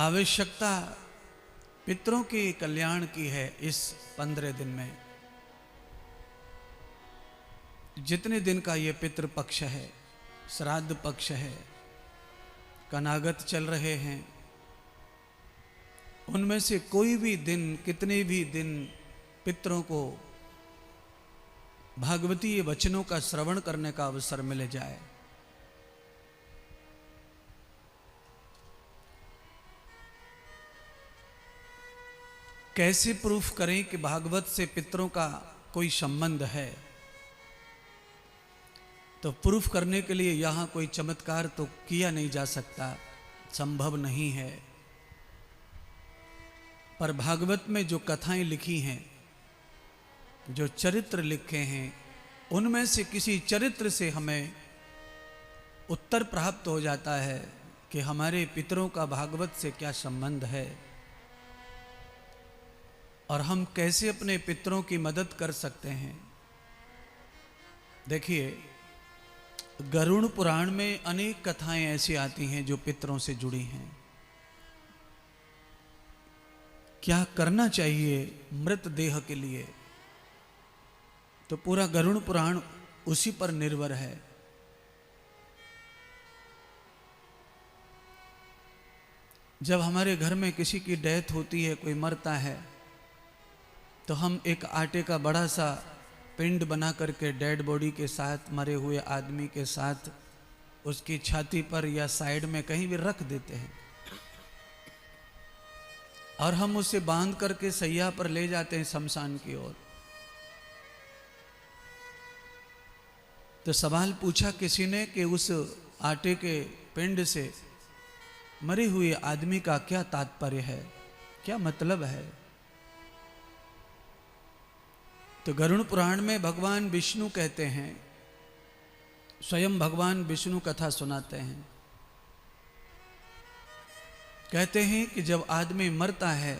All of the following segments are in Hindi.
आवश्यकता पितरों के कल्याण की है। इस 15 दिन में जितने दिन का ये पितृ पक्ष है, श्राद्ध पक्ष है, कनागत चल रहे हैं, उनमें से कोई भी दिन, कितने भी दिन पितरों को भागवतीय वचनों का श्रवण करने का अवसर मिल जाए, कैसे प्रूफ करें कि भागवत से पितरों का कोई संबंध है। तो प्रूफ करने के लिए यहाँ कोई चमत्कार तो किया नहीं जा सकता, संभव नहीं है। पर भागवत में जो कथाएं लिखी हैं, जो चरित्र लिखे हैं, उनमें से किसी चरित्र से हमें उत्तर प्राप्त हो जाता है कि हमारे पितरों का भागवत से क्या संबंध है और हम कैसे अपने पितरों की मदद कर सकते हैं। देखिए, गरुड़ पुराण में अनेक कथाएं ऐसी आती हैं जो पितरों से जुड़ी हैं। क्या करना चाहिए मृत देह के लिए, तो पूरा गरुड़ पुराण उसी पर निर्भर है। जब हमारे घर में किसी की डेथ होती है, कोई मरता है, तो हम एक आटे का बड़ा सा पिंड बना करके डेड बॉडी के साथ, मरे हुए आदमी के साथ, उसकी छाती पर या साइड में कहीं भी रख देते हैं और हम उसे बांध करके सैया पर ले जाते हैं शमशान की ओर। तो सवाल पूछा किसी ने कि उस आटे के पिंड से मरे हुए आदमी का क्या तात्पर्य है, क्या मतलब है। तो गरुड़ पुराण में भगवान विष्णु कहते हैं, स्वयं भगवान विष्णु कथा सुनाते हैं, कहते हैं कि जब आदमी मरता है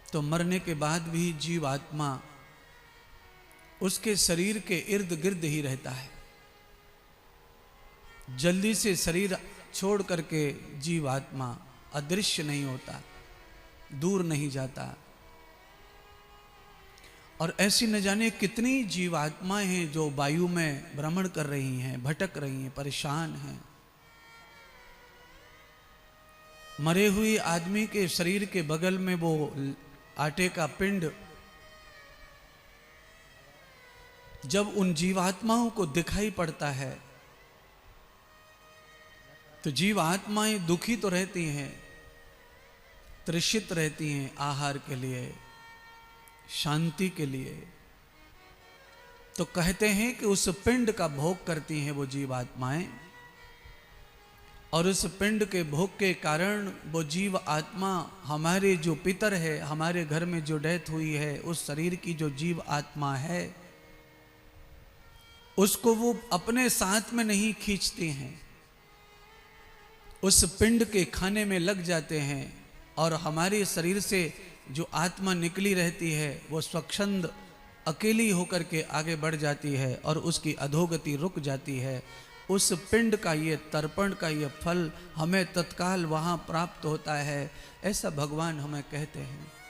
तो मरने के बाद भी जीव आत्मा उसके शरीर के इर्द गिर्द ही रहता है। जल्दी से शरीर छोड़ करके जीव आत्मा अदृश्य नहीं होता, दूर नहीं जाता। और ऐसी न जाने कितनी जीवात्माएं हैं जो वायु में भ्रमण कर रही हैं, भटक रही हैं, परेशान हैं। मरे हुए आदमी के शरीर के बगल में वो आटे का पिंड जब उन जीवात्माओं को दिखाई पड़ता है तो जीवात्माएं दुखी तो रहती हैं, तृषित रहती हैं आहार के लिए, शांति के लिए। तो कहते हैं कि उस पिंड का भोग करती हैं वो जीवात्माएं, और उस पिंड के भोग के कारण वो जीव आत्मा, हमारे जो पितर है, हमारे घर में जो डेथ हुई है, उस शरीर की जो जीव आत्मा है, उसको वो अपने साथ में नहीं खींचती हैं, उस पिंड के खाने में लग जाते हैं और हमारे शरीर से जो आत्मा निकली रहती है वो स्वच्छंद अकेली होकर के आगे बढ़ जाती है और उसकी अधोगति रुक जाती है। उस पिंड का ये तर्पण का ये फल हमें तत्काल वहाँ प्राप्त होता है, ऐसा भगवान हमें कहते हैं।